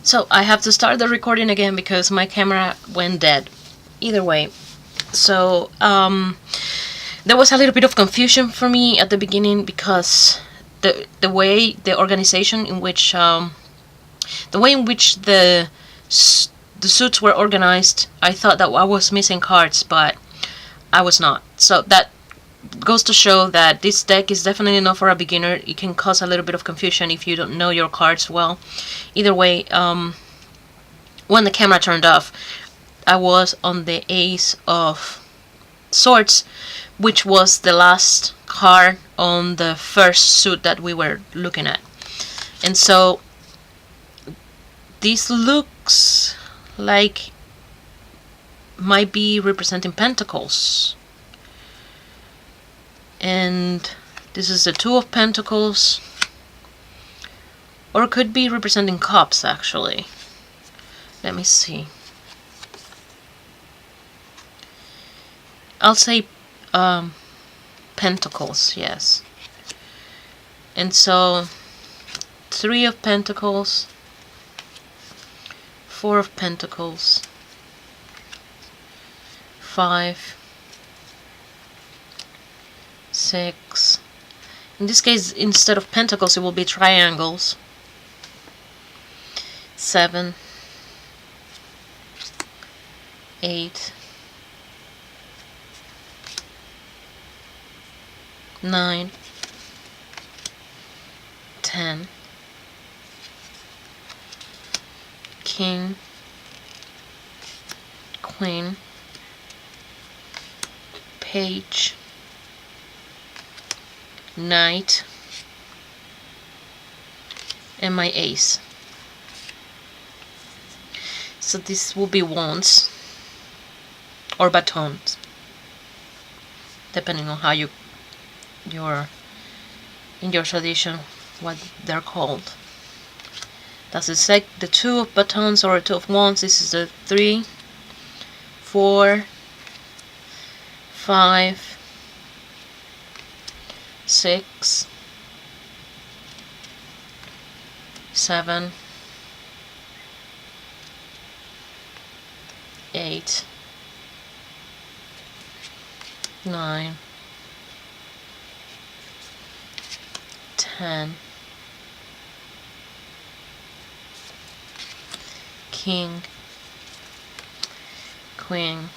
So I have to start the recording again because my camera went dead. Either way, so there was a little bit of confusion for me at the beginning because the way the organization in which the way in which the suits were organized, I thought that I was missing cards, but I was not. So that goes to show that this deck is definitely not for a beginner. It can cause a little bit of confusion if you don't know your cards well. Either way, when the camera turned off, I was on the Ace of Swords, which was the last card on the first suit that we were looking at. And so this looks like might be representing Pentacles. And this is the Two of Pentacles, or it could be representing Cups actually. Let me see. I'll say Pentacles, yes. And so Three of Pentacles, Four of Pentacles, 5, 6. In this case, instead of pentacles, it will be triangles. 7, 8, 9, 10, King, Queen, Page, Knight, and my Ace. So this will be wands or batons, depending on how in your tradition what they're called. That's the Two of Batons or Two of Wands. This is the 3, 4, 5, 6, 7, 8, 9, 10, King, Queen,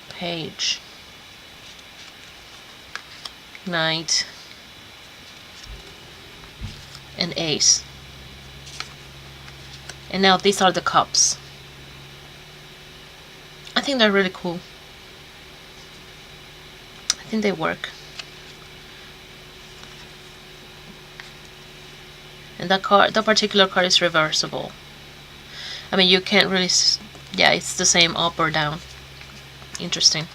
Page, Knight, and Ace. And now these are the cups. I think they're really cool. I think they work. And that particular card is reversible. I mean, you can't really, yeah, it's the same up or down. Interesting.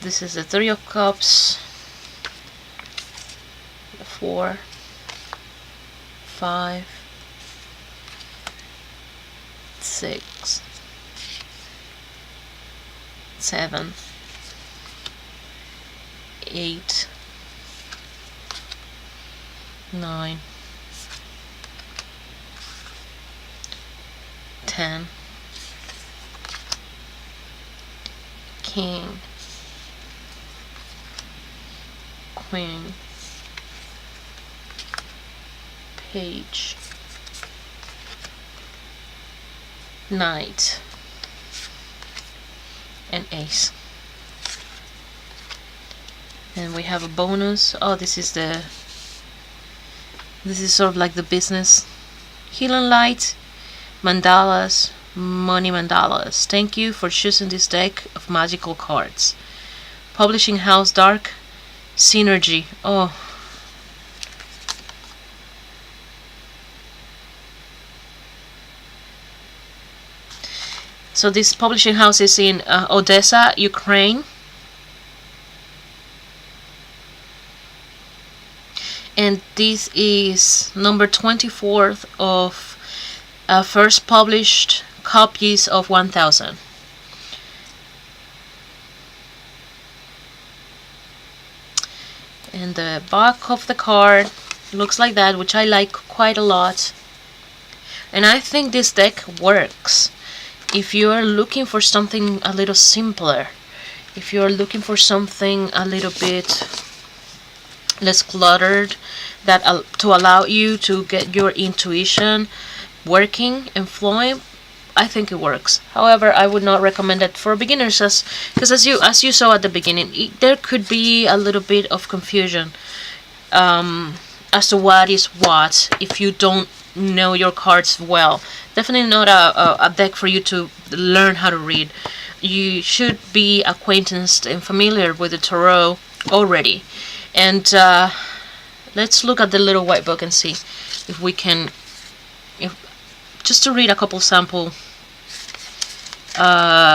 This is the 3 of Cups, 4, 5, 6, 7, 8, 9, 10, King, Queen, Page, Knight, and Ace. And we have a bonus. Oh, this is sort of like the business. Healing Light, mandalas, money mandalas. Thank you for choosing this deck of magical cards. Publishing house Dark Synervyr. Oh. So this publishing house is in Odessa, Ukraine. And this is number 24th of first published copies of 1000. And the back of the card looks like that, which I like quite a lot. And I think this deck works. If you are looking for something a little simpler, if you are looking for something a little bit less cluttered, that to allow you to get your intuition working and flowing, I think it works. However, I would not recommend it for beginners, because as you saw at the beginning, there could be a little bit of confusion as to what is what if you don't know your cards well. Definitely not a deck for you to learn how to read. You should be acquainted and familiar with the tarot already. And let's look at the little white book and see if we can, just to read a couple sample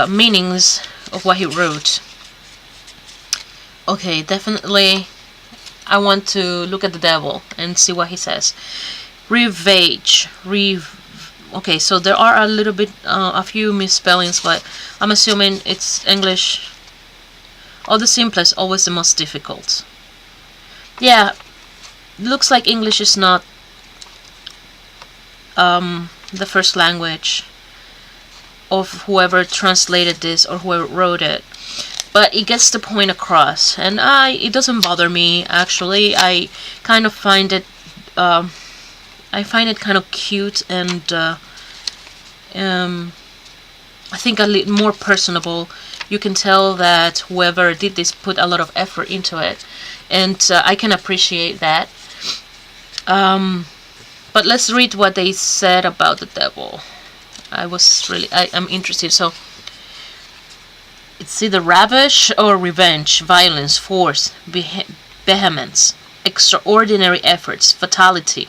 meanings of what he wrote. Okay, definitely I want to look at the devil and see what he says. Revenge. Okay, so there are a few misspellings, but I'm assuming it's English. Oh, the simplest, always the most difficult. Yeah, looks like English is not the first language of whoever translated this or whoever wrote it. But it gets the point across, and it doesn't bother me, actually. I kind of find it kind of cute, and I think a little more personable. You can tell that whoever did this put a lot of effort into it, and I can appreciate that. But let's read what they said about the devil. I'm interested. So it's either ravish or revenge, violence, force, vehemence, extraordinary efforts, fatality.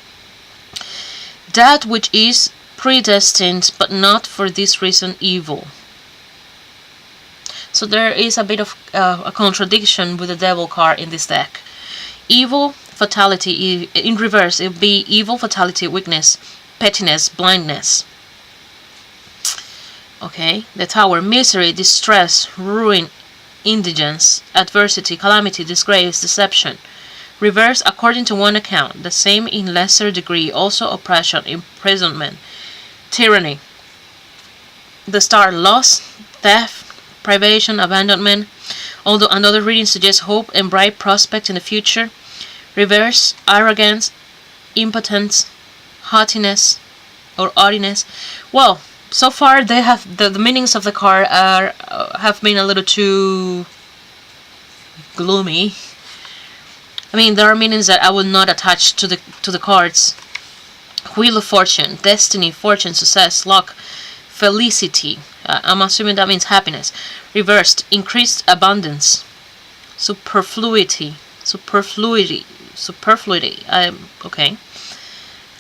That which is predestined, but not for this reason evil. So there is a bit of a contradiction with the devil card in this deck. Evil, fatality, in reverse, it would be evil, fatality, weakness, pettiness, blindness. Okay, the Tower, misery, distress, ruin, indigence, adversity, calamity, disgrace, deception. Reverse, according to one account, the same in lesser degree, also oppression, imprisonment, tyranny. The Star, loss, theft, privation, abandonment, although another reading suggests hope and bright prospect in the future. Reverse, arrogance, impotence, haughtiness, or haughtiness. Well, so far they have the meanings of the card have been a little too gloomy. I mean, there are meanings that I will not attach to the cards. Wheel of Fortune, destiny, fortune, success, luck, felicity. I'm assuming that means happiness. Reversed, increased abundance, superfluity. Okay.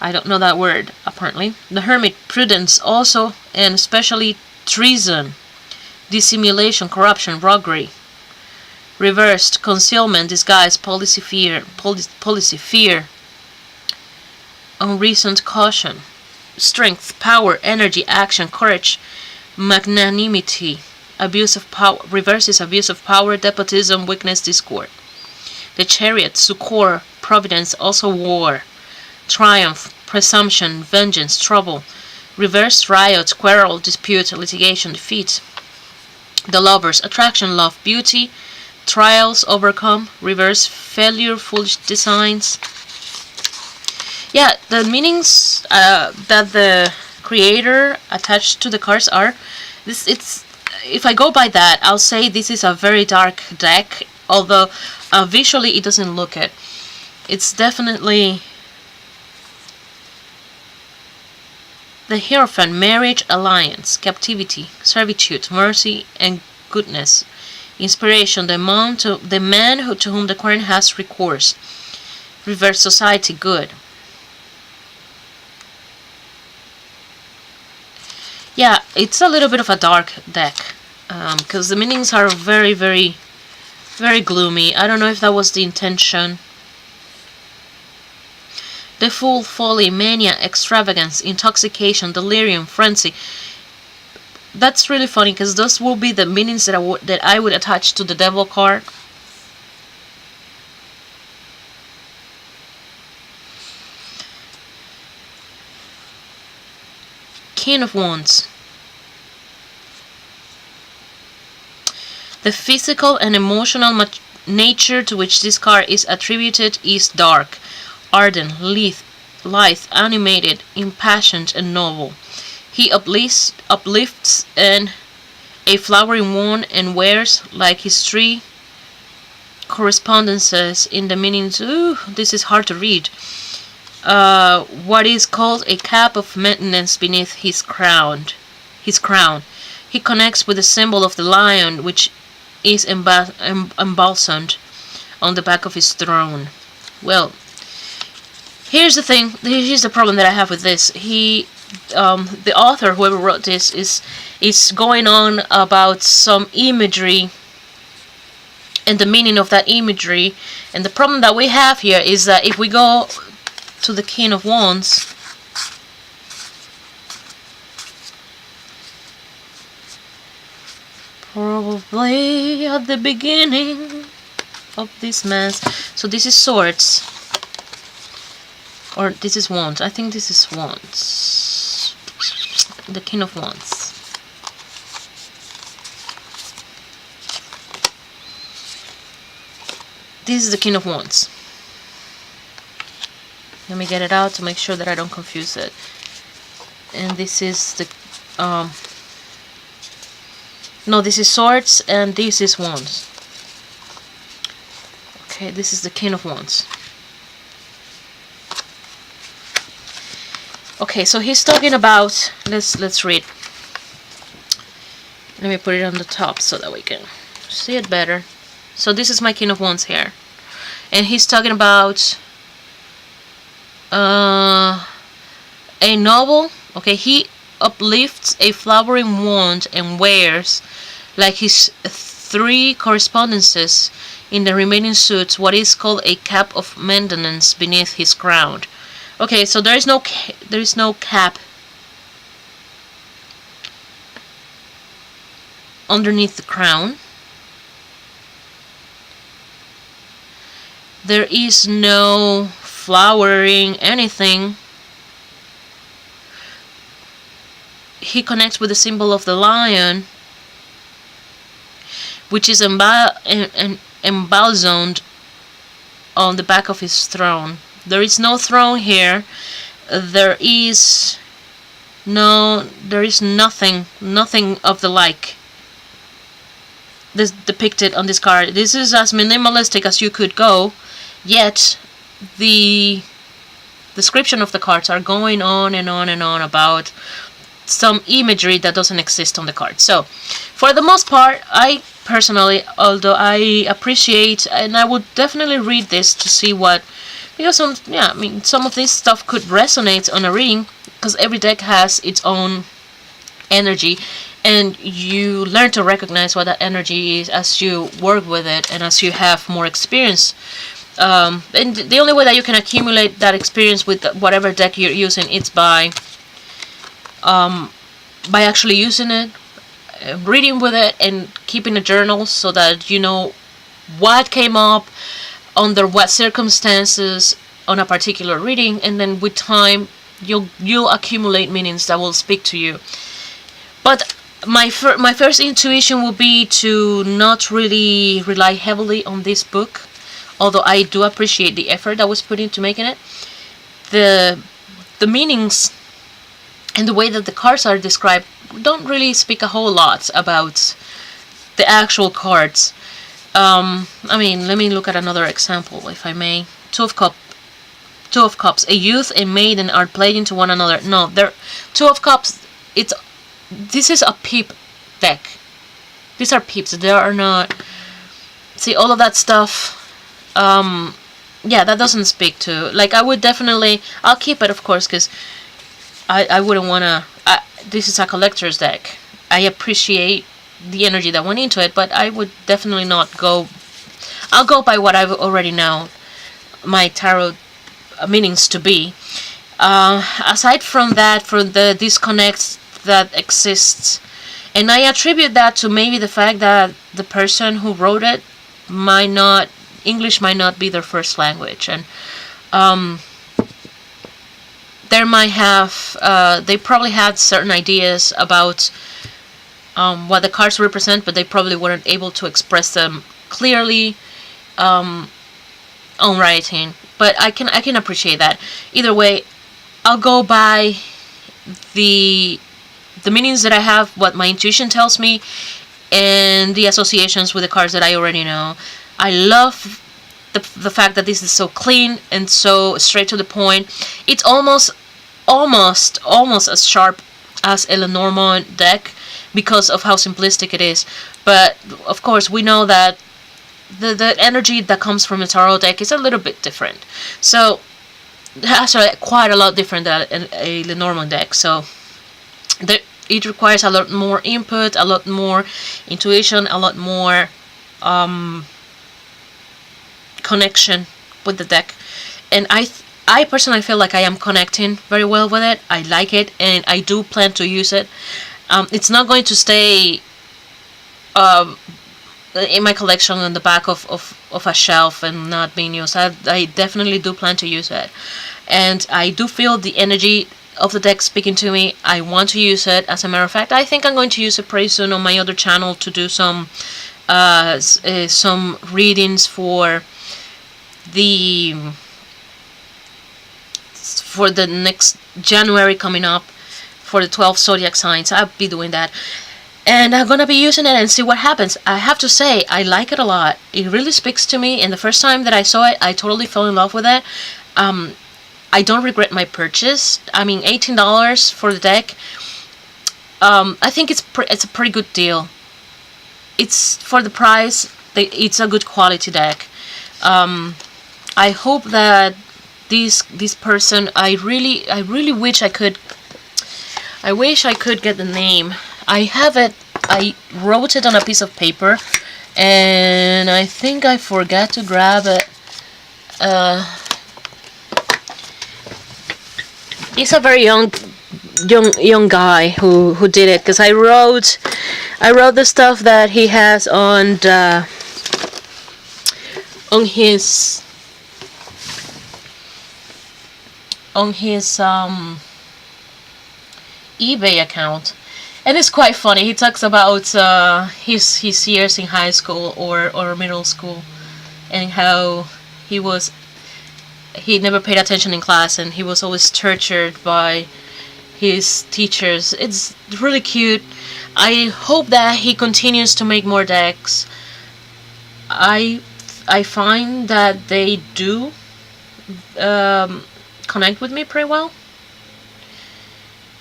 I don't know that word, apparently. The Hermit, prudence, also and especially treason, dissimulation, corruption, roguery. Reversed, concealment, disguise, policy, fear, unreasoned caution. Strength, power, energy, action, courage, magnanimity, abuse of power. Reverse is abuse of power, despotism, weakness, discord. The Chariot, succor, providence, also war. Triumph, presumption, vengeance, trouble. Reverse, riot, quarrel, dispute, litigation, defeat. The Lovers, attraction, love, beauty, trials, overcome. Reverse, failure, foolish designs. Yeah, the meanings that the creator attached to the cards are if I go by that, I'll say this is a very dark deck, although visually it doesn't look it. It's definitely the Hierophant, marriage, alliance, captivity, servitude, mercy, and goodness. Inspiration, the man to whom the queen has recourse. Reverse, society, good. Yeah, it's a little bit of a dark deck, because the meanings are very, very, very gloomy. I don't know if that was the intention. The Fool, folly, mania, extravagance, intoxication, delirium, frenzy. That's really funny, because those will be the meanings that I would attach to the Devil card. King of Wands. The physical and emotional nature to which this card is attributed is dark, ardent, lithe, animated, impassioned, and noble. He uplifts a flowering wand and wears, like his tree, correspondences in the meanings. Ooh, this is hard to read. What is called a cap of maintenance beneath his crown. He connects with the symbol of the lion, which is embalsamed on the back of his throne. Well, here's the thing. Here's the problem that I have with this. The author, whoever wrote this, is going on about some imagery and the meaning of that imagery. And the problem that we have here is that if we go to the King of Wands, probably at the beginning of this mess. So this is Swords. Or this is Wands. I think this is Wands. The King of Wands. This is the King of Wands. Let me get it out to make sure that I don't confuse it. And this is the no, this is Swords and this is Wands. Okay, this is the King of Wands. Okay, so he's talking about, let's read. Let me put it on the top so that we can see it better. So this is my King of Wands here, and he's talking about a noble. Okay, he uplifts a flowering wand and wears, like his three correspondences in the remaining suits, what is called a cap of maintenance beneath his crown. Okay, so there is no cap underneath the crown. There is no flowering anything. He connects with the symbol of the lion, which is embalsamed on the back of his throne. There is no throne here. There is nothing of the like this depicted on this card. This is as minimalistic as you could go, yet the description of the cards are going on and on and on about some imagery that doesn't exist on the card. So for the most part, I personally, although I appreciate, and I would definitely read this to see what, because some of this stuff could resonate on a reading, because every deck has its own energy, and you learn to recognize what that energy is as you work with it and as you have more experience. And the only way that you can accumulate that experience with whatever deck you're using is by actually using it, reading with it, and keeping a journal so that you know what came up under what circumstances on a particular reading, and then with time you'll accumulate meanings that will speak to you. But my first intuition would be to not really rely heavily on this book, although I do appreciate the effort that was put into making it. The meanings and the way that the cards are described don't really speak a whole lot about the actual cards. Let me look at another example, if I may. Two of Cups. A youth and maiden are playing to one another. No, Two of Cups. This is a peep deck. These are peeps. They are not. See, all of that stuff. Yeah, that doesn't speak to. Like, I would definitely. I'll keep it, of course, because I wouldn't wanna. This is a collector's deck. I appreciate the energy that went into it, but I would definitely not go. I'll go by what I already know my tarot meanings to be. Aside from that, for the disconnects that exists, and I attribute that to maybe the fact that the person who wrote it English might not be their first language, and there might have, they probably had certain ideas about what the cards represent, but they probably weren't able to express them clearly on writing. But I can appreciate that. Either way, I'll go by the meanings that I have, what my intuition tells me, and the associations with the cards that I already know. I love the fact that this is so clean and so straight to the point. It's almost as sharp as a Lenormand deck because of how simplistic it is. But of course, we know that the energy that comes from a tarot deck is a little bit different. So actually quite a lot different than a Lenormand deck. So it requires a lot more input, a lot more intuition, a lot more connection with the deck. And I personally feel like I am connecting very well with it. I like it, and I do plan to use it. It's not going to stay in my collection on the back of a shelf and not being used. I definitely do plan to use it, and I do feel the energy of the deck speaking to me. I want to use it. As a matter of fact, I think I'm going to use it pretty soon on my other channel to do some readings for the next January coming up, for the 12 zodiac signs. I'll be doing that, and I'm gonna be using it and see what happens. I have to say, I like it a lot. It really speaks to me, and the first time that I saw it, I totally fell in love with it. I don't regret my purchase. I mean, $18 for the deck. I think it's a pretty good deal. It's for the price. It's a good quality deck. I hope that this person. I really wish I could. I wish I could get the name. I have it. I wrote it on a piece of paper, and I think I forgot to grab it. He's a very young guy who did it, because I wrote the stuff that he has on his eBay account, and it's quite funny. He talks about his years in high school or middle school, and how he never paid attention in class, and he was always tortured by his teachers. It's really cute. I hope that he continues to make more decks. I find that they do connect with me pretty well.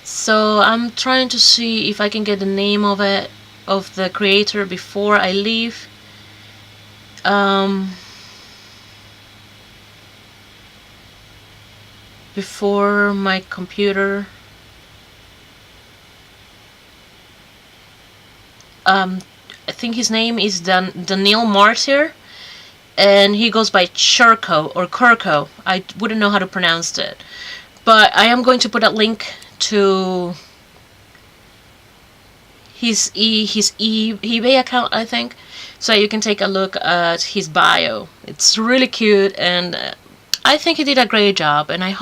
So I'm trying to see if I can get the name of the creator before I leave. Before my computer. I think his name is Danil Churko, and he goes by Churko or Churko. I wouldn't know how to pronounce it, but I am going to put a link to his eBay account, I think, so you can take a look at his bio. It's really cute, and I think he did a great job, and I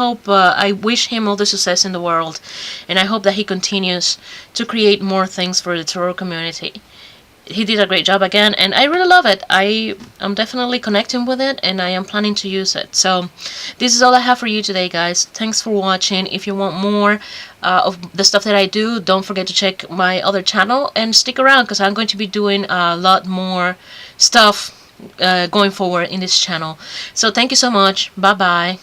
wish him all the success in the world, and I hope that he continues to create more things for the tarot community. He did a great job again, and I really love it. I'm definitely connecting with it, and I am planning to use it. So this is all I have for you today, guys. Thanks for watching. If you want more of the stuff that I do, don't forget to check my other channel and stick around, because I'm going to be doing a lot more stuff going forward in this channel. So thank you so much. Bye bye.